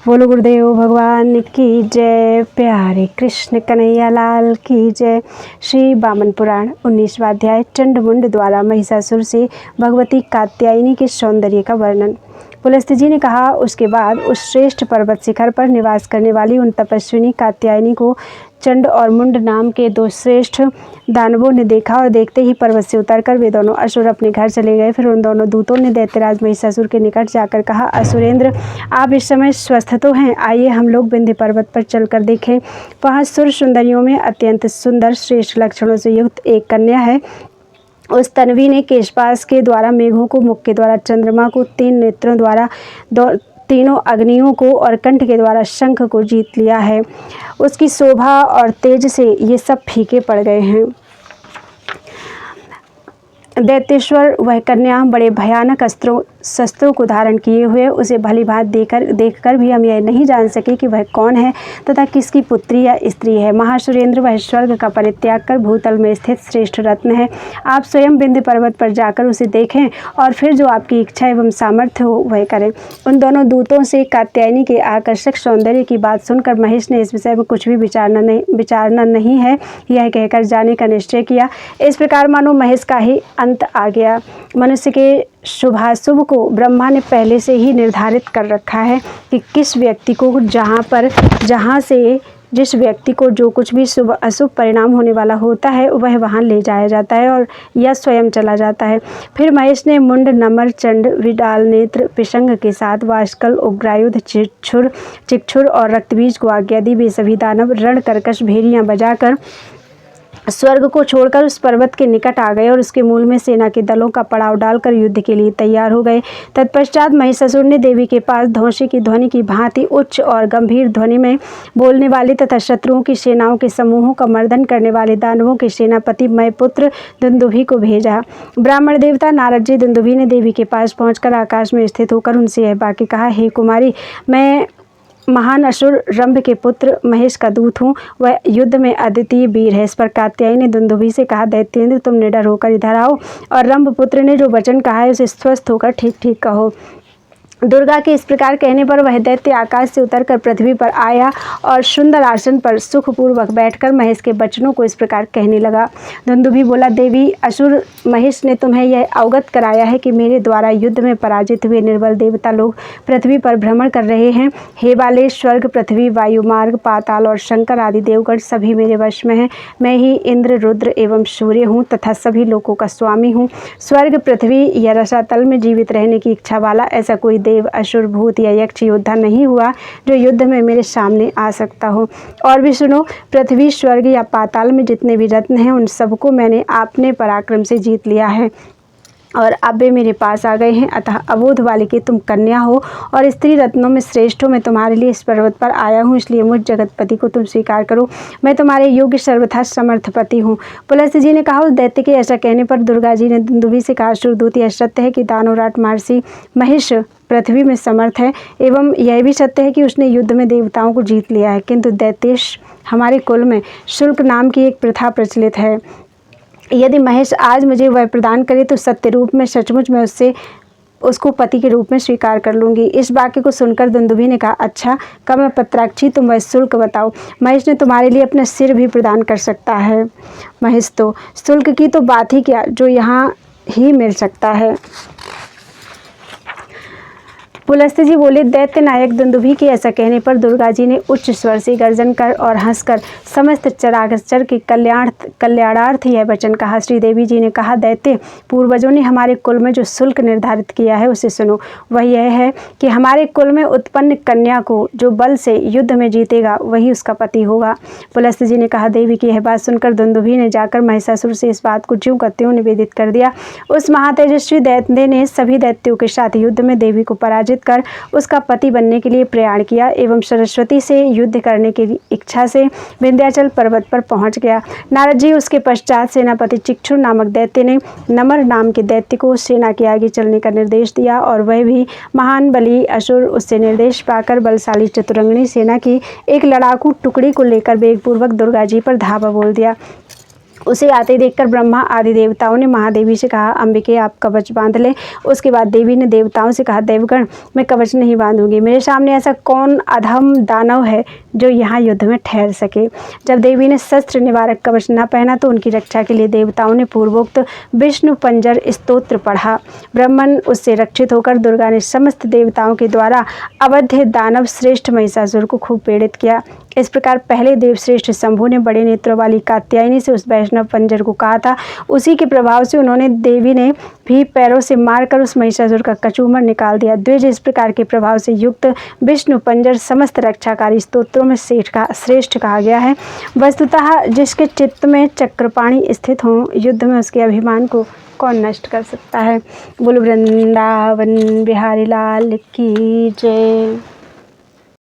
बोलो गुरुदेव भगवान की जय। प्यारे कृष्ण कन्हैया लाल की जय। श्री वामन पुराण 19वां अध्याय चंडमुंड द्वारा महिषासुर से भगवती कात्यायनी के सौंदर्य का वर्णन। पुलस्त्य जी ने कहा, उसके बाद उस श्रेष्ठ पर्वत शिखर पर निवास करने वाली उन तपस्विनी कात्यायनी को चंड और मुंड नाम के दो श्रेष्ठ दानवों ने देखा और देखते ही पर्वत से उतरकर वे दोनों असुर अपने घर चले गए। फिर उन दोनों दूतों ने दैत्यराज महिषासुर के निकट जाकर कहा, असुरेंद्र, आप इस समय स्वस्थ तो हैं? आइए हम लोग विंध्य पर्वत पर चलकर देखें। वहाँ सुर सुंदरियों में अत्यंत सुंदर श्रेष्ठ लक्षणों से युक्त एक कन्या है। उस तन्वी ने केशपाश के द्वारा मेघों को, मुख के द्वारा चंद्रमा को, तीन नेत्रों द्वारा तीनों अग्नियों को और कंठ के द्वारा शंख को जीत लिया है। उसकी शोभा और तेज से ये सब फीके पड़ गए हैं। दैत्येश्वर वह कन्या बड़े भयानक शस्त्रों को धारण किए हुए उसे भली भांत देखकर भी हम यह नहीं जान सके कि वह कौन है तथा किसकी पुत्री या स्त्री है। महासुरेंद्र, वह स्वर्ग का परित्याग कर भूतल में स्थित श्रेष्ठ रत्न है। आप स्वयं विंध्य पर्वत पर जाकर उसे देखें और फिर जो आपकी इच्छा एवं सामर्थ्य हो वह करें। उन दोनों दूतों से कात्यायनी के आकर्षक सौंदर्य की बात सुनकर महेश ने इस विषय में कुछ भी विचारना नहीं है यह कहकर जाने का निश्चय किया। इस प्रकार मानो महेश का ही अंत आ गया। मनुष्य के शुभाशुभ को ब्रह्मा ने पहले से ही निर्धारित कर रखा है कि किस व्यक्ति को जहाँ से जिस व्यक्ति को जो कुछ भी शुभ अशुभ परिणाम होने वाला होता है वह वहाँ ले जाया जाता है और यह स्वयं चला जाता है। फिर महेश ने मुंड, नमर, चंड, विडाल, नेत्र, पिशंग के साथ वाष्कल, उग्रायुध, चिक्षुर और रक्तबीज को आज्ञा दी। वे सभी दानव रण कर्कश भेरियाँ बजाकर स्वर्ग को छोड़कर उस पर्वत के निकट आ गए और उसके मूल में सेना के दलों का पड़ाव डालकर युद्ध के लिए तैयार हो गए। तत्पश्चात महिषासुर ने देवी के पास धौंसी की ध्वनि की भांति उच्च और गंभीर ध्वनि में बोलने वाले तथा शत्रुओं की सेनाओं के समूहों का मर्दन करने वाले दानवों के सेनापति मय पुत्र दुंदुभि को भेजा। ब्राह्मण देवता नारद जी दुंदुभि ने देवी के पास पहुंचकर आकाश में स्थित होकर उनसे यह वाक्य कहा, हे कुमारी, मैं महान असुर रंभ के पुत्र महेश का दूत हूँ। वह युद्ध में अद्वितीय वीर है। इस पर कात्यायनी ने दुंदुभि से कहा, दैत्येंद्र, तुम निडर होकर इधर आओ और रंभ पुत्र ने जो वचन कहा है उसे स्वस्थ होकर ठीक ठीक कहो। दुर्गा के इस प्रकार कहने पर वह दैत्य आकाश से उतरकर पृथ्वी पर आया और सुंदर आसन पर सुखपूर्वक बैठकर महेश के वचनों को इस प्रकार कहने लगा। दुंदुभि बोला, देवी, असुर महेश ने तुम्हें यह अवगत कराया है कि मेरे द्वारा युद्ध में पराजित हुए निर्बल देवता लोग पृथ्वी पर भ्रमण कर रहे हैं। हे बाले, स्वर्ग, पृथ्वी, वायु मार्ग, पाताल और शंकर आदि देवगण सभी मेरे वश में हैं। मैं ही इंद्र, रुद्र एवं सूर्य हूँ तथा सभी लोगों का स्वामी हूँ। स्वर्ग, पृथ्वी या रसातल में जीवित रहने की इच्छा वाला ऐसा कोई देव, असुर, भूत या यक्ष योद्धा नहीं हुआ जो युद्ध में मेरे सामने आ सकता हो। और भी सुनो, पृथ्वी, स्वर्ग या पाताल में जितने भी रत्न हैं उन सबको मैंने अपने पराक्रम से जीत लिया है और अब वे मेरे पास आ गए हैं। अतः अबोध वाली की तुम कन्या हो और स्त्री रत्नों में श्रेष्ठ हो। मैं तुम्हारे लिए इस पर्वत पर आया हूँ, इसलिए मुझ जगतपति को तुम स्वीकार करो। मैं तुम्हारे योग्य सर्वथा समर्थपति हूँ। पुलस्त्य जी ने कहा, उस दैत्य के ऐसा कहने पर दुर्गा जी ने दुंदुभि से कहा, असुरदूत, यह सत्य है कि दानवराट महर्षि महेश पृथ्वी में समर्थ है एवं यह भी सत्य है कि उसने युद्ध में देवताओं को जीत लिया है। किंतु दैत्येश, हमारे कुल में शुल्क नाम की एक प्रथा प्रचलित है। यदि महेश आज मुझे वह प्रदान करे तो सत्य रूप में सचमुच मैं उसको पति के रूप में स्वीकार कर लूँगी। इस वाक्य को सुनकर दुंदुभि ने कहा, अच्छा कमलपत्राक्षी, तुम वह शुल्क बताओ। महेश ने तुम्हारे लिए अपना सिर भी प्रदान कर सकता है। महेश तो शुल्क की तो बात ही क्या, जो यहाँ ही मिल सकता है। पुलस्त्य जी बोले, दैत्य नायक दुंदुभि के ऐसा कहने पर दुर्गा जी ने उच्च स्वर से गर्जन कर और हंसकर समस्त चराचर के कल्याणार्थ यह वचन कहा। श्री देवी जी ने कहा, दैत्य, पूर्वजों ने हमारे कुल में जो शुल्क निर्धारित किया है उसे सुनो। वह यह है कि हमारे कुल में उत्पन्न कन्या को जो बल से युद्ध में जीतेगा वही उसका पति होगा। पुलस्त्य जी ने कहा, देवी की यह बात सुनकर दुंदुभि ने जाकर महिषासुर से इस बात को ज्यों का त्यों निवेदित कर दिया। उस महातेजस्वी दैत्य ने सभी दैत्यों के साथ युद्ध में देवी को पराजित कर उसका पति बनने के लिए प्रयाण किया एवं सरस्वती से युद्ध करने की इच्छा से विंध्याचल पर्वत पर पहुंच गया। नारद जी, उसके पश्चात सेनापति चिक्षुर नामक दैत्य ने नमर नाम के दैत्य को सेना के आगे चलने का निर्देश दिया और वह भी महान बली असुर उससे निर्देश पाकर बलशाली चतुरंगिणी सेना की एक लड़ाकू टुकड़ी को लेकर वेगपूर्वक दुर्गा जी पर धावा बोल दिया। उसे आते देखकर ब्रह्मा आदि देवताओं ने महादेवी से कहा, अंबिके आप कवच बांध लें। उसके बाद देवी ने देवताओं से कहा, देवगण मैं कवच नहीं बांधूंगी, मेरे सामने ऐसा कौन अधम दानव है जो यहाँ युद्ध में ठहर सके। जब देवी ने शस्त्र निवारक कवच न पहना तो उनकी रक्षा के लिए देवताओं ने पूर्वोक्त विष्णु पंजर स्तोत्र पढ़ा। ब्रह्मन उससे रक्षित होकर दुर्गा ने समस्त देवताओं के द्वारा अवध्य दानव श्रेष्ठ महिषासुर को खूब पीड़ित किया। इस प्रकार पहले देवश्रेष्ठ शंभु ने बड़े नेत्रों वाली कात्यायनी से उस वैष्णव पंजर को कहा था। उसी के प्रभाव से उन्होंने देवी ने भी पैरों से मारकर उस महिषासुर का कचूमर निकाल दिया। द्विज इस प्रकार के प्रभाव से युक्त विष्णु पंजर समस्त रक्षाकारी स्तोत्रों में श्रेष्ठ कहा गया है। वस्तुतः जिसके चित्त में चक्रपाणी स्थित हों, युद्ध में उसके अभिमान को कौन नष्ट कर सकता है। बोलो वृंदावन बिहारी लाल की जय।